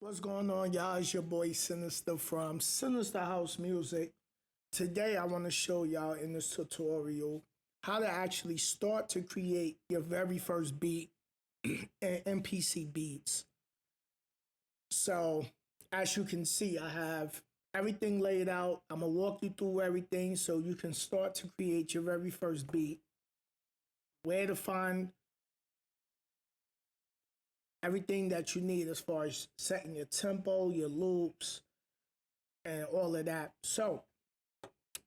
What's going on, y'all? It's your boy Sinister from SinnizterHouse Music. Today, I want to show y'all in this tutorial how to actually start to create your very first beat in MPC Beats. So, as you can see, I have everything laid out. I'm going to walk you through everything so you can start to create your very first beat. Where to find everything that you need as far as setting your tempo, your loops, and all of that. So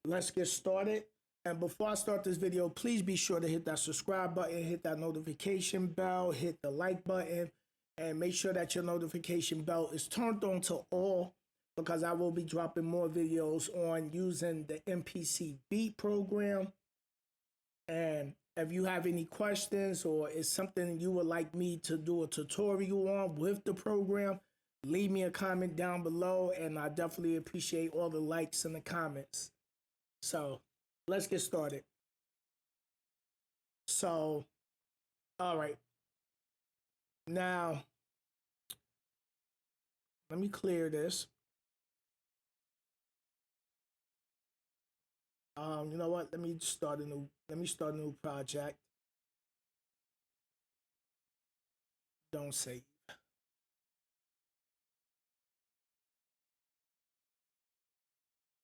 let's get started. And before I start this video, please be sure to hit that subscribe button, hit that notification bell, hit the like button, and make sure that your notification bell is turned on to all, because I will be dropping more videos on using the MPC Beat program. And if you have any questions or it's something you would like me to do a tutorial on with the program, leave me a comment down below, and I definitely appreciate all the likes and the comments. So let's get started. So, all right. Now, let me clear this. You know what? Let me start a new project. Don't save.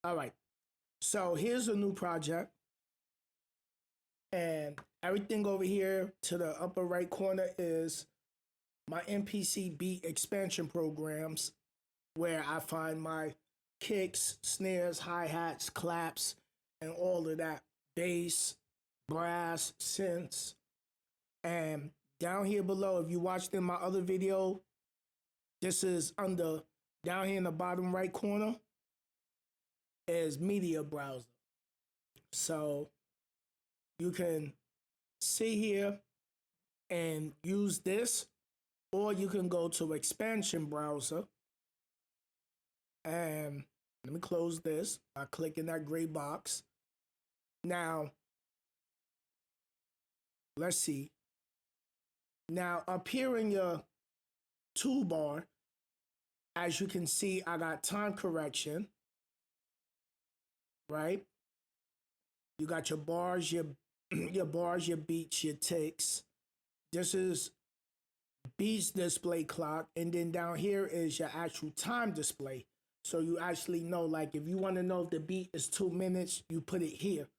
All right. So here's a new project. And everything over here to the upper right corner is my MPC Beat expansion programs, where I find my kicks, snares, hi-hats, claps, and all of that, bass, brass, synths. And down here below, if you watched in my other video, this is down here in the bottom right corner is media browser. So you can see here and use this, or you can go to expansion browser. And let me close this by clicking that gray box. Now, let's see. Now, up here in your toolbar, as you can see, I got time correction, right? You got your bars, your bars, your beats, your ticks. This is beats display clock, and then down here is your actual time display. So you actually know, like if you want to know if the beat is 2 minutes, you put it here.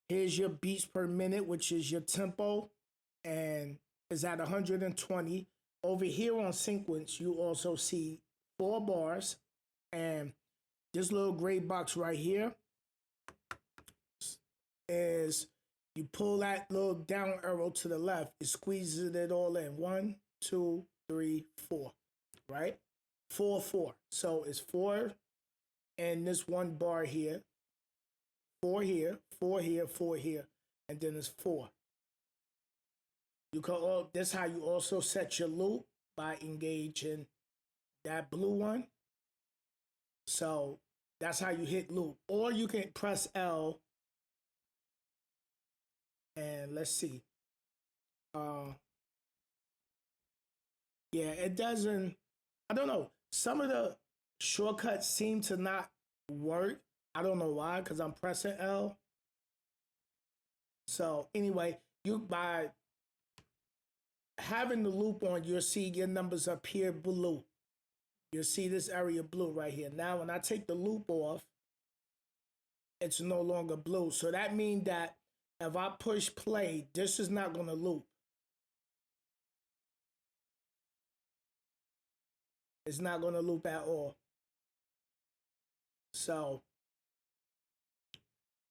Here's your beats per minute, which is your tempo, and is at 120. Over here on sequence, you also see 4 bars, and this little gray box right here is you pull that little down arrow to the left, it squeezes it all in. 1, 2, 3, 4, right? 4, 4. So it's 4 and this one bar here, 4 here, 4 here, 4 here, and then it's 4. You can this is how you also set your loop, by engaging that blue one. So that's how you hit loop. Or you can press L and let's see. Yeah, it doesn't, I don't know. Some of the shortcuts seem to not work. I don't know why, because I'm pressing L. So anyway, by having the loop on, you'll see your numbers up here blue. You'll see this area blue right here. Now, when I take the loop off, it's no longer blue. So that means that if I push play, this is not going to loop. It's not going to loop at all. So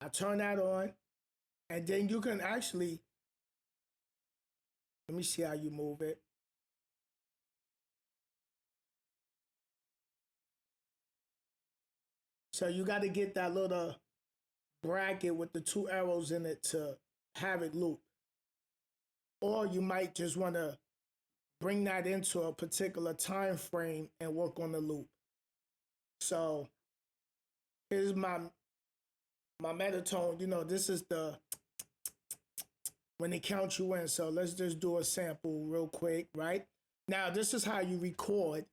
I turn that on, and then you can actually, let me see how you move it. So you got to get that little bracket with the 2 arrows in it to have it loop. Or you might just want to bring that into a particular time frame and work on the loop. So here's my metatone. You know, this is the when it counts you in. So let's just do a sample real quick, right? Now, this is how you record.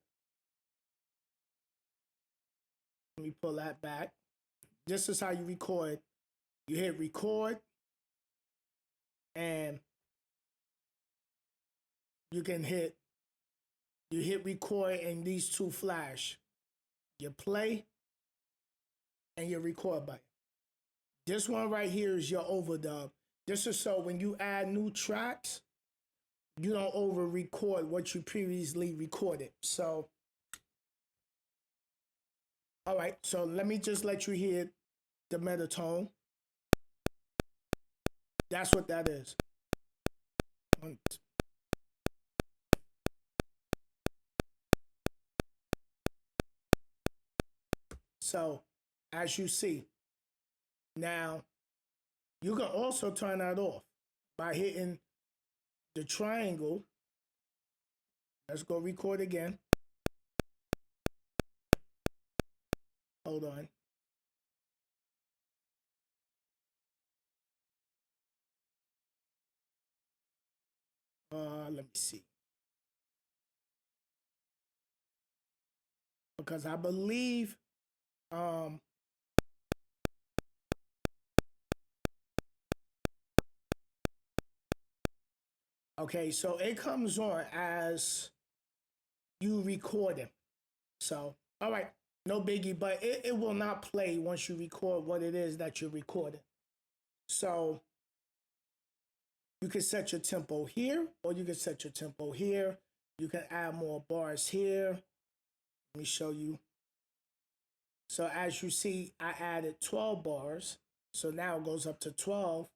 Let me pull that back. This is how you record. You hit record, and you hit record, and these two flash. You play and your record button. This one right here is your overdub. This is so when you add new tracks, you don't over record what you previously recorded. So, all right, so let me just let you hear the metatone. That's what that is. So, as you see, now you can also turn that off by hitting the triangle. Let's go record again. Hold on. Let me see. Because I believe okay, so it comes on as you recording. So, all right, no biggie, but it will not play once you record what it is that you're recording. So, you can set your tempo here, or you can set your tempo here. You can add more bars here. Let me show you. So as you see, I added 12 bars. So now it goes up to 12.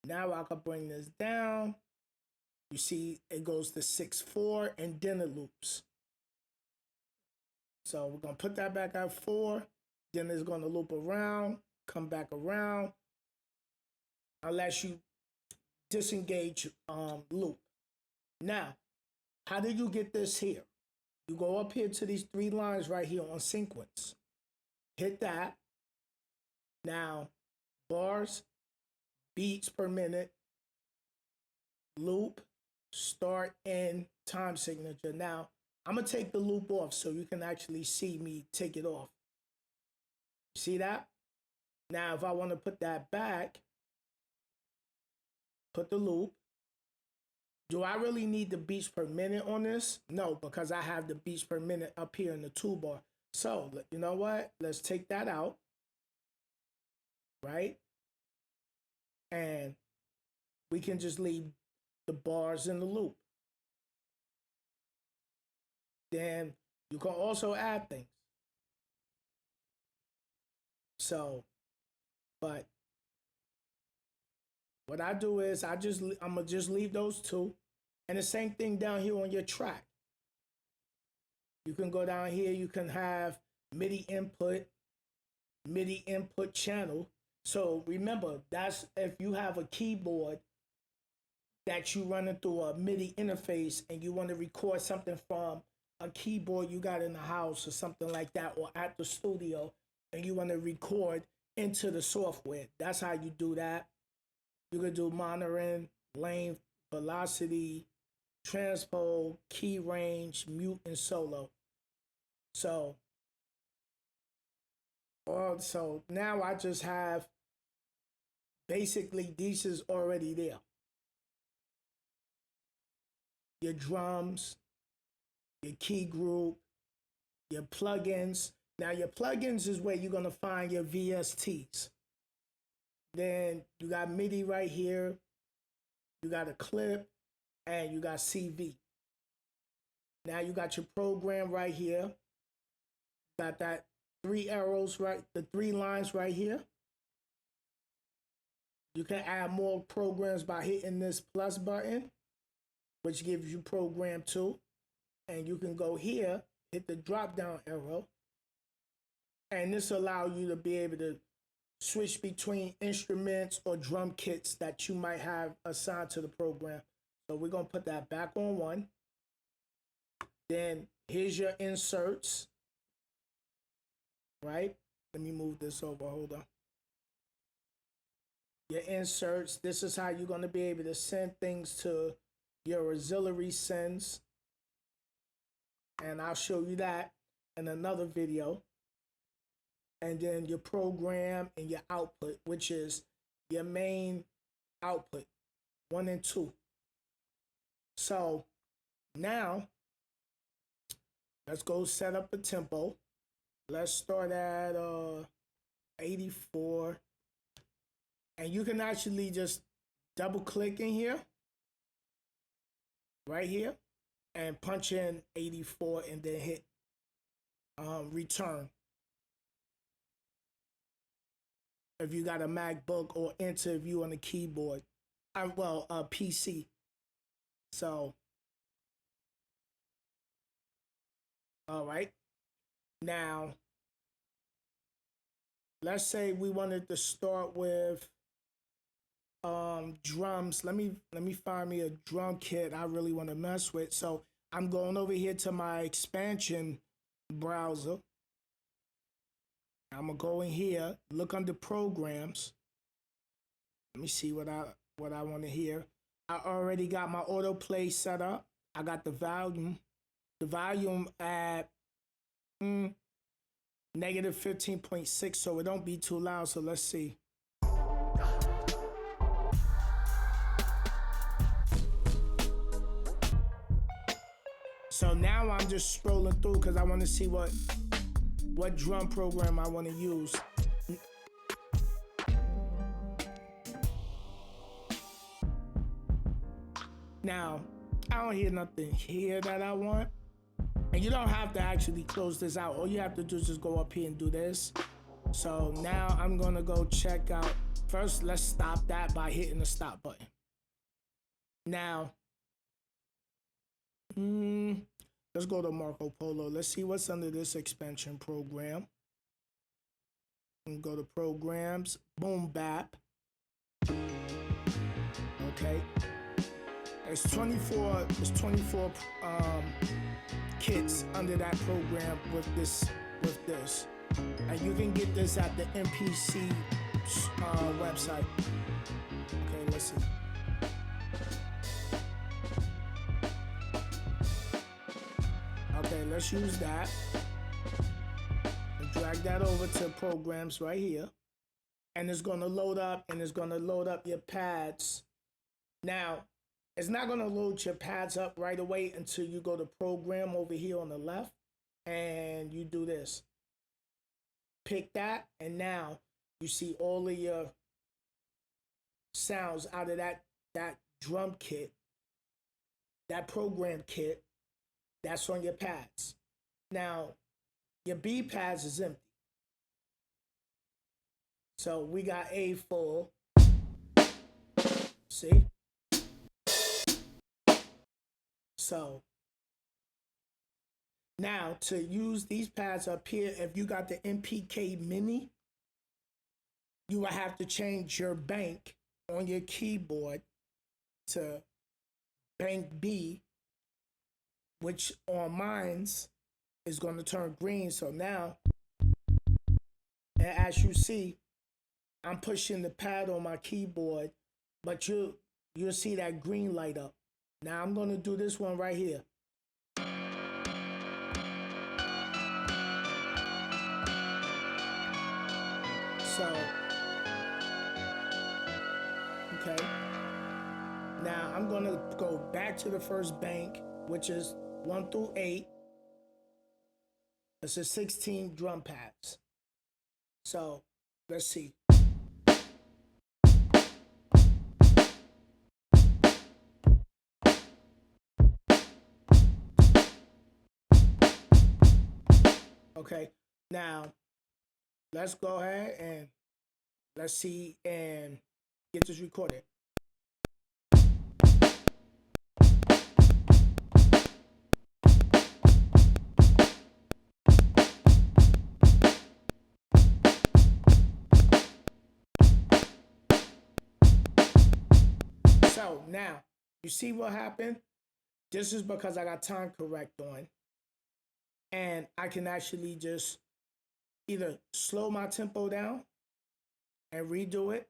Now I can bring this down. You see, it goes to 6/4, and then it loops. So we're going to put that back at 4. Then it's going to loop around, come back around, unless you disengage loop. Now, how do you get this here? You go up here to these 3 lines right here on sequence. Hit that. Now, bars, beats per minute, loop, start, end, time signature. Now, I'm going to take the loop off so you can actually see me take it off. See that? Now, if I want to put that back, put the loop. Do I really need the beats per minute on this? No, because I have the beats per minute up here in the toolbar. So, you know what? Let's take that out. Right? And we can just leave the bars in the loop. Then you can also add things. So, but what I do is I'm gonna just leave those two. And the same thing down here on your track. You can go down here, you can have MIDI input channel. So remember, that's if you have a keyboard that you running through a MIDI interface and you want to record something from a keyboard you got in the house or something like that, or at the studio, and you want to record into the software. That's how you do that. You can do monitoring, length, velocity, transpose, key range, mute, and solo. So now I just have basically these is already there. Your drums, your key group, your plugins. Now your plugins is where you're gonna find your VSTs. Then you got MIDI right here. You got a clip, and you got CV. Now you got your program right here. Got that 3 arrows right, the 3 lines right here. You can add more programs by hitting this plus button, which gives you program 2. And you can go here, hit the drop down arrow. And this allows you to be able to switch between instruments or drum kits that you might have assigned to the program. So we're going to put that back on 1. Then here's your inserts. Right? Let me move this over. Hold on. Your inserts. This is how you're going to be able to send things to your auxiliary sends. and I'll show you that in another video. And then your program and your output, which is your main output, 1 and 2. So now let's go set up a tempo. Let's start at 84. And you can actually just double click in here, right here, and punch in 84 and then hit return. If you got a MacBook, or enter if you on the keyboard. Well, PC. So, all right. Now, let's say we wanted to start with drums. Let me find me a drum kit I really want to mess with. So I'm going over here to my expansion browser. I'm gonna go in here, look under programs. Let me see what I want to hear. I already got my autoplay set up. I got the volume at negative 15.6, so it don't be too loud. So let's see. So now I'm just scrolling through because I want to see what drum program I want to use. Now, I don't hear nothing here that I want. And you don't have to actually close this out. All you have to do is just go up here and do this. So now I'm gonna go check out. First, let's stop that by hitting the stop button. Now, let's go to Marco Polo. Let's see what's under this expansion program. And go to programs, boom bap. Okay. It's 24 kits under that program with this. And you can get this at the MPC website. Okay, let's see. Okay, let's use that. And drag that over to programs right here. And it's gonna load up, your pads. Now, it's not gonna load your pads up right away until you go to program over here on the left and you do this. Pick that, and now you see all of your sounds out of that drum kit, that program kit, that's on your pads. Now, your B pads is empty. So we got A full. See? So now to use these pads up here, if you got the MPK Mini, you will have to change your bank on your keyboard to bank B, which on mine's is going to turn green. So now, and as you see, I'm pushing the pad on my keyboard, but you'll see that green light up. Now I'm going to do this one right here. So, okay. Now I'm going to go back to the first bank, which is 1 through 8. It's a 16 drum pads. So let's see. Okay, now let's go ahead and let's see and get this recorded. So now, you see what happened? This is because I got time correct on. And I can actually just either slow my tempo down and redo it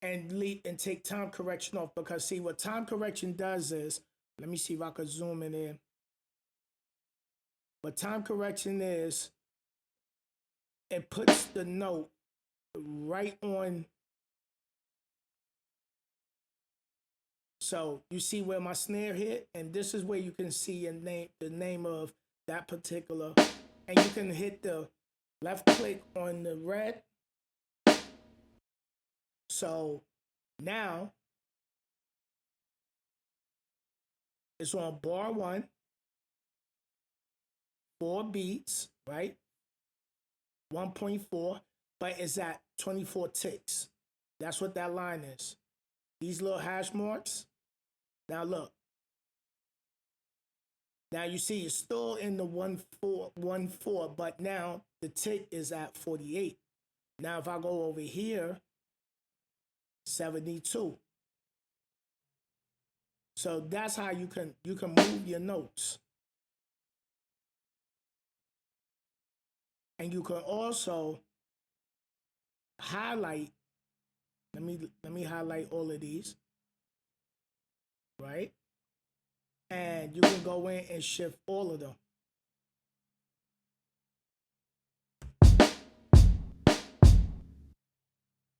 and take time correction off. Because see, what time correction does is, let me see if I can zoom it in. What time correction is, it puts the note right on. So you see where my snare hit, and this is where you can see the name of that particular, and you can hit the left click on the red. So now it's on bar 1, 4 beats, right? 1.4, but it's at 24 ticks. That's what that line is. These little hash marks. Now look. Now you see it's still in the 1.4, but now the tick is at 48. Now if I go over here, 72. So that's how you can move your notes. And you can also highlight. Let me highlight all of these. Right? And you can go in and shift all of them.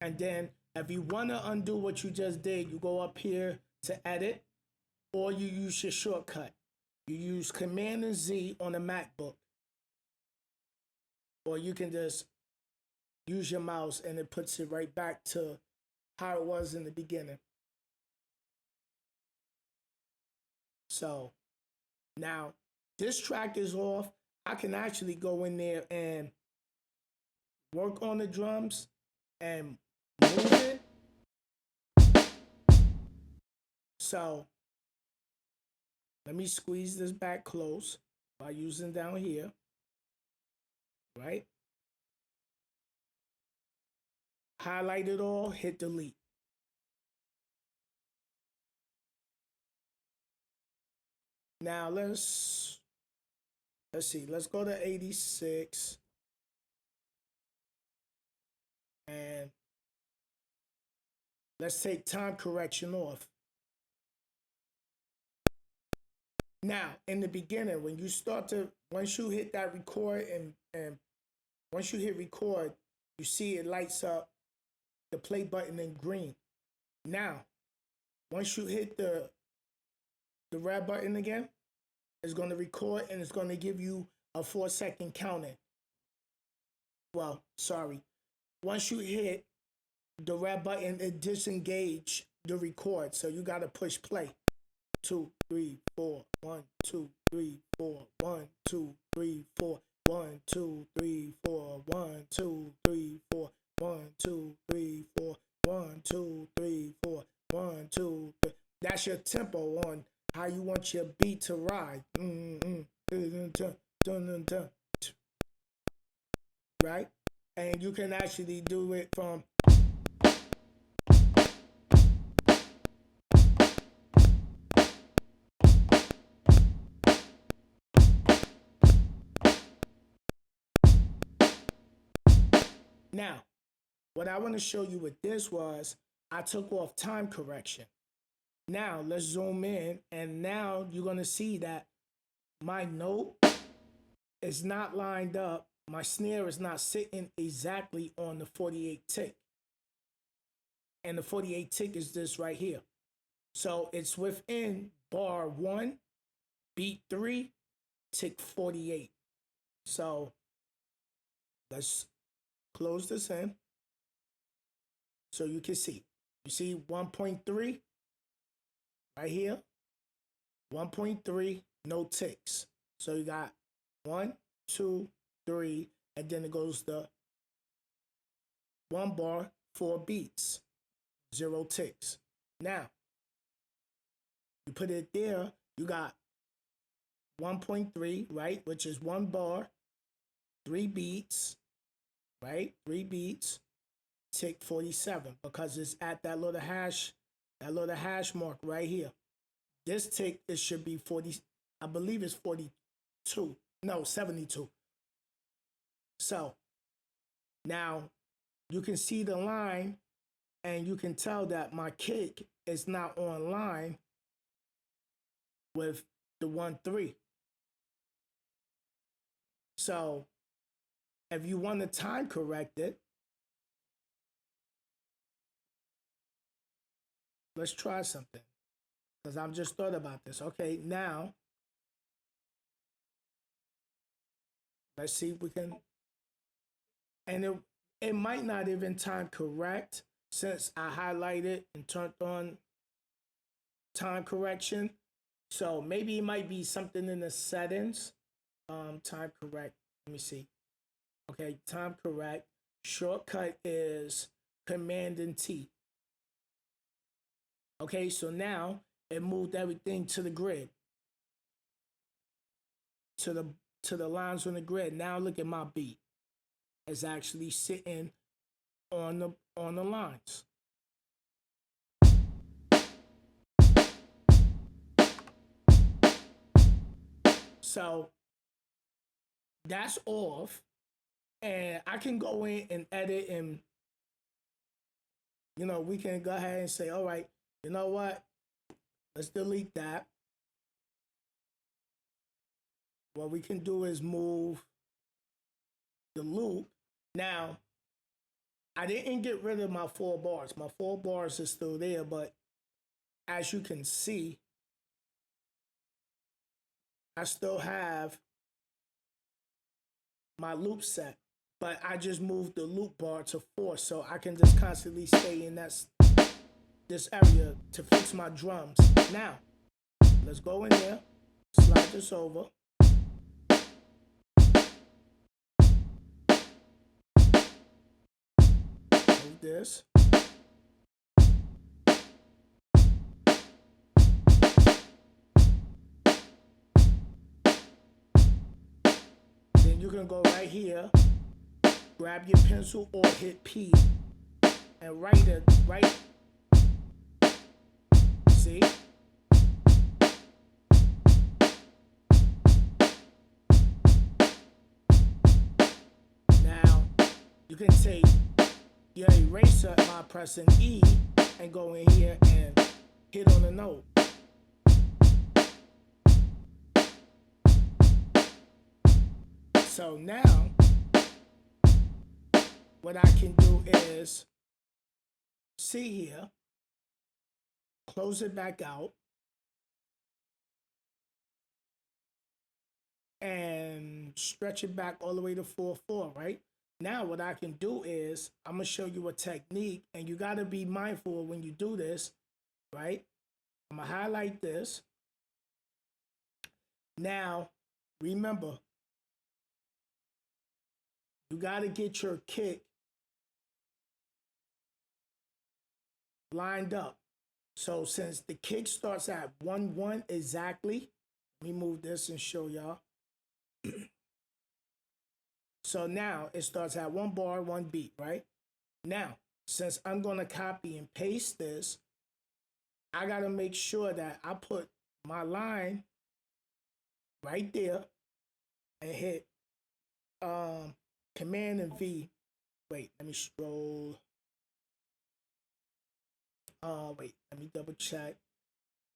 And then if you want to undo what you just did, you go up here to edit, or you use your shortcut. You use Command and Z on a MacBook. Or you can just use your mouse and it puts it right back to how it was in the beginning. So now this track is off. I can actually go in there and work on the drums and move it. So let me squeeze this back close by using down here, right? Highlight it all, hit delete. Now let's see, let's go to 86 and let's take time correction off. Now, in the beginning, when you once you hit that record and once you hit record, you see it lights up the play button in green. Now, once you hit the red button again, it's going to record and it's going to give you a 4-second counting. Well, sorry. Once you hit the red button, it disengage the record. So you got to push play. 2, 3, 4, 1, 2, 3, 4, 1, 2, 3, 4, 1, 2, 3, 4, 1, 2, 3, 4, 1, 2, 3, 4, 1, 2, 3, 4, 1, 2, 3. That's your tempo on how you want your beat to ride. Right? And you can actually do it from now. What I want to show you with this was I took off time correction. Now let's zoom in, and now you're going to see that my note is not lined up. My snare is not sitting exactly on the 48 tick. And the 48 tick is this right here. So it's within bar 1, beat 3, tick 48. So let's close this in so you can see. You see 1.3 right here. 1.3, no ticks. So you got 1, 2, 3, and then it goes to 1 bar, 4 beats, 0 ticks. Now, you put it there, you got 1.3, right, which is 1 bar, 3 beats, right, 3 beats, tick 47, because it's at that little hash mark right here. This tick, it should be 40, I believe it's 42. No, 72. So now you can see the line and you can tell that my kick is not on line with the 1-3. So if you want to time correct it, let's try something, because I've just thought about this. Okay, now let's see if we can, and it might not even time correct since I highlighted and turned on time correction. So maybe it might be something in the settings. Time correct. Let me see. Okay, time correct. Shortcut is Command and T. Okay, so now it moved everything to the grid, to the lines on the grid. Now look at my beat. It's actually sitting on the lines. So that's off, and I can go in and edit, and we can go ahead and say, all right, you know what? Let's delete that. What we can do is move the loop. Now, I didn't get rid of my 4 bars. My 4 bars is still there, but as you can see, I still have my loop set, but I just moved the loop bar to 4, so I can just constantly stay in this area to fix my drums. Now, let's go in there, slide this over. Move this. Then you can go right here, grab your pencil or hit P and write it, right? See? Now, you can take your eraser by pressing E and go in here and hit on the note. So now, what I can do is, see here, close it back out, and stretch it back all the way to 4/4, right? Now what I can do is, I'm gonna show you a technique, and you gotta be mindful when you do this, right? I'm gonna highlight this. Now, remember, you gotta get your kick lined up. So since the kick starts at 1/1 exactly, let me move this and show y'all. So now it starts at 1 bar, 1 beat, right? Now, since I'm gonna copy and paste this, I gotta make sure that I put my line right there and hit Command and V. Wait, let me scroll. Wait, let me double check.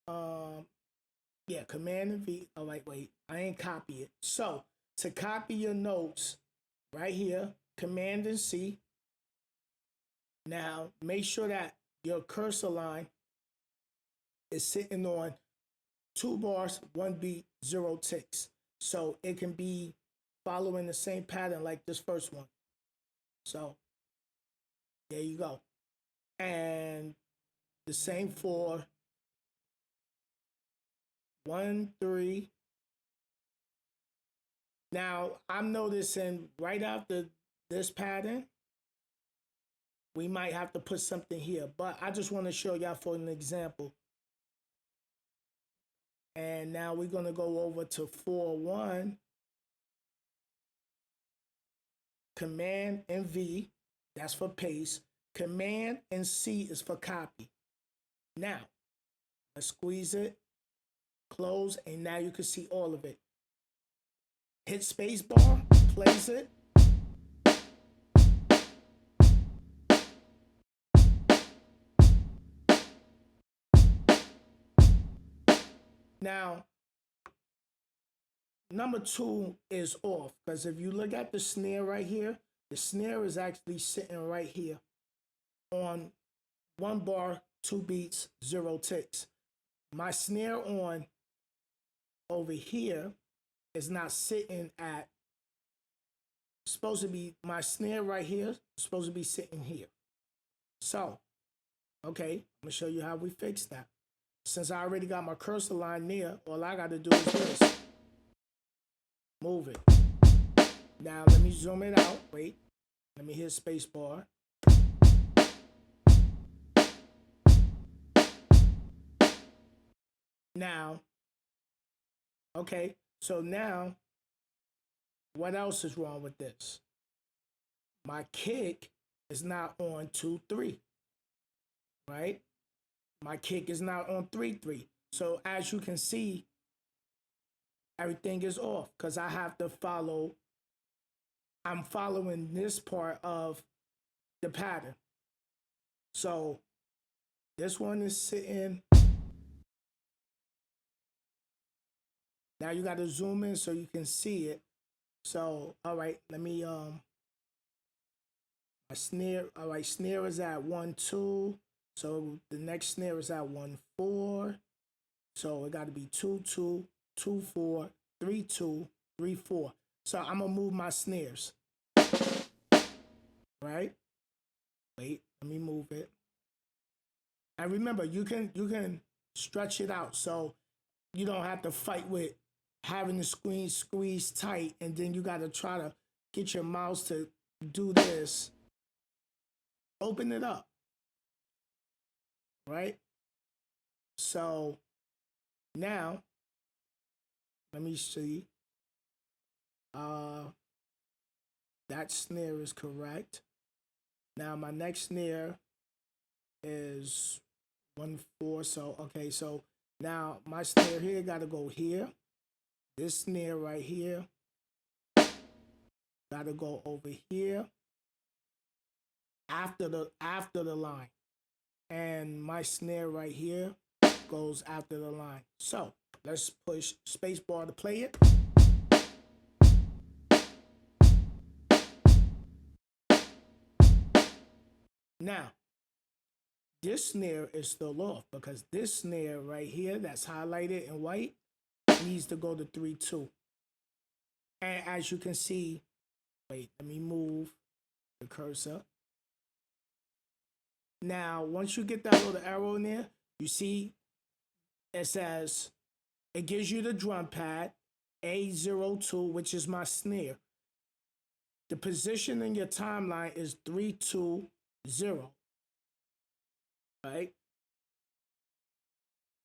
Yeah, Command and V. All right, wait, I ain't copy it. So to copy your notes, right here, Command and C. Now make sure that your cursor line is sitting on 2 bars, 1 beat, 0 ticks. So it can be following the same pattern like this first one. So there you go. And the same for 1, 3. Now I'm noticing right after this pattern, we might have to put something here, but I just want to show y'all for an example. And now we're going to go over to 4/1, Command and V, that's for paste. Command and C is for copy. Now, let's squeeze it, close, and now you can see all of it. Hit space bar, plays it. Now, number 2 is off, because if you look at the snare right here, the snare is actually sitting right here on 1 bar, 2 beats, 0 ticks. My snare on over here is not sitting at, supposed to be, my snare right here supposed to be sitting here. So, okay, I'm gonna show you how we fix that. Since I already got my cursor line there, all I gotta do is this. Move it. Now let me zoom it out. Wait, let me hit space bar. Now, okay, so now, what else is wrong with this? My kick is not on 2-3, right? My kick is not on 3-3. So as you can see, everything is off because I have to follow, I'm following this part of the pattern. So this one is sitting. Now you got to zoom in so you can see it. So, all right, let me, my snare, all right, snare is at 1-2. So the next snare is at 1-4. So it got to be 2-2, 2-4, 3-2, 3-4. So I'm gonna move my snares. Right? Wait, let me move it. And remember, you can stretch it out so you don't have to fight with having the screen squeezed tight, and then you got to try to get your mouse to do this. Open it up. Right? So now, let me see. That snare is correct. Now my next snare is 1-4. So okay, so now my snare here got to go here. This snare right here got to go over here after the line, and my snare right here goes after the line. So let's push space bar to play it. Now, this snare is still off because this snare right here that's highlighted in white needs to go to 3-2. And as you can see, wait, let me move the cursor. Now, once you get that little arrow in there, you see it says, it gives you the drum pad, A02, which is my snare. The position in your timeline is 3-2-0. Right?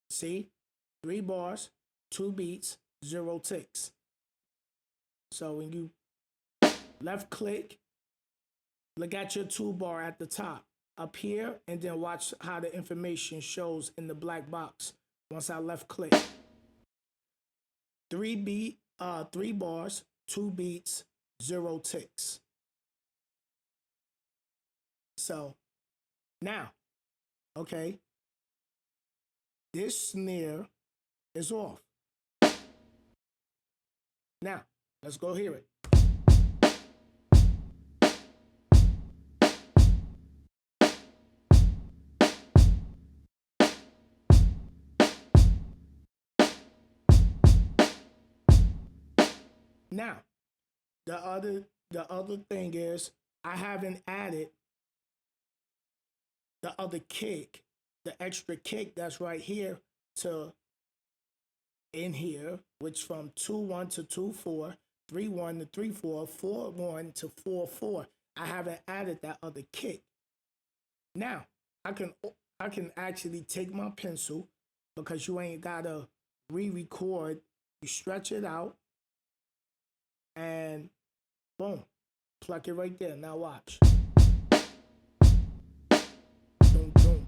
See? 3 bars, 2 beats, 0 ticks. So when you left click, look at your toolbar at the top up here, and then watch how the information shows in the black box once I left click. 3 bars, 2 beats, 0 ticks. So now, okay, this snare is off. Now, let's go hear it. Now, the other thing is I haven't added the other kick, the extra kick that's right here to in here, which from 2-1 to 2-4, 3-1 to 3-4, 4-1 to 4-4. I haven't added that other kick. Now, I can actually take my pencil, because you ain't gotta re-record. You stretch it out, and boom, pluck it right there. Now watch. Boom, boom.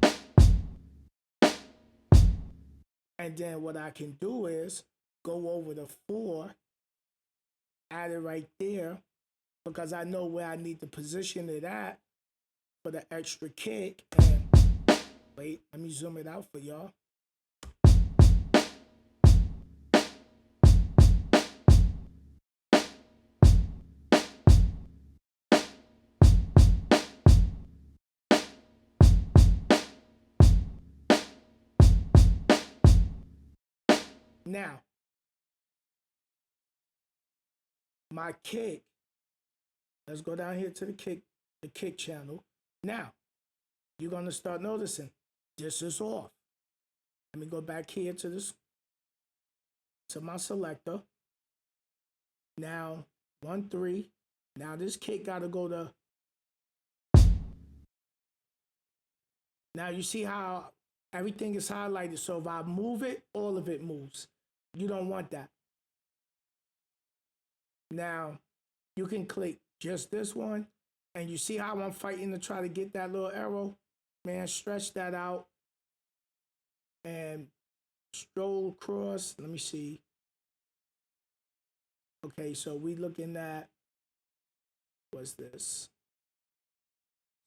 And then what I can do is go over the 4, add it right there, because I know where I need to position it at for the extra kick. And wait, let me zoom it out for y'all. Now, my kick, let's go down here to the kick channel. Now, you're gonna start noticing this is off. Let me go back here to this, to my selector. Now, 1, 3. Now this kick gotta go to, now you see how everything is highlighted. So if I move it, all of it moves. You don't want that. Now, you can click just this one, and you see how I'm fighting to try to get that little arrow? Man, stretch that out and stroll across. Let me see. Okay, so we looking at, what's this?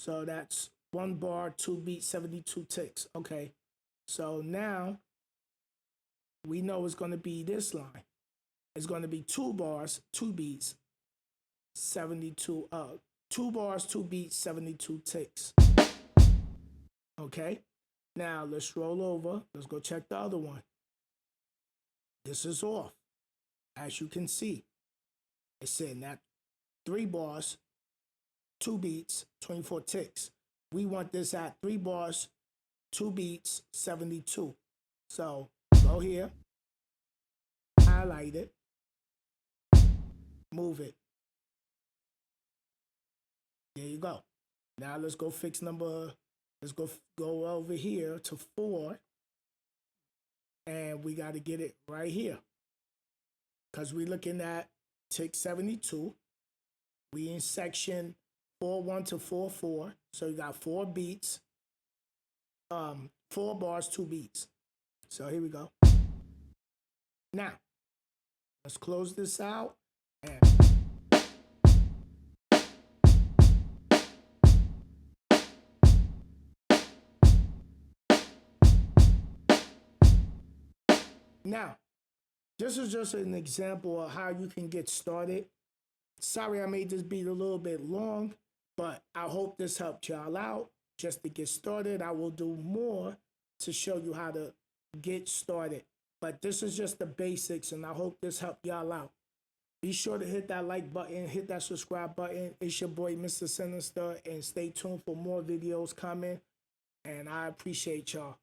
So that's 1 bar, 2 beats, 72 ticks. Okay, so now we know it's gonna be this line. It's gonna be 2 bars, 2 beats, 72, 2 bars, 2 beats, 72 ticks. Okay, now let's roll over. Let's go check the other one. This is off. As you can see, it's saying that 3 bars, 2 beats, 24 ticks. We want this at 3 bars, 2 beats, 72. So go here, highlight it, move it. There you go. Now let's go fix let's go over here to 4. And we got to get it right here, because we're looking at tick 72. We in section 4-1 to 4-4. So you got 4 beats, 4 bars, 2 beats. So here we go. Now, let's close this out. And now, this is just an example of how you can get started. Sorry I made this beat a little bit long, but I hope this helped y'all out. Just to get started, I will do more to show you how to get started. But this is just the basics, and I hope this helped y'all out. Be sure to hit that like button, hit that subscribe button. It's your boy, Mr. Sinister, and stay tuned for more videos coming. And I appreciate y'all.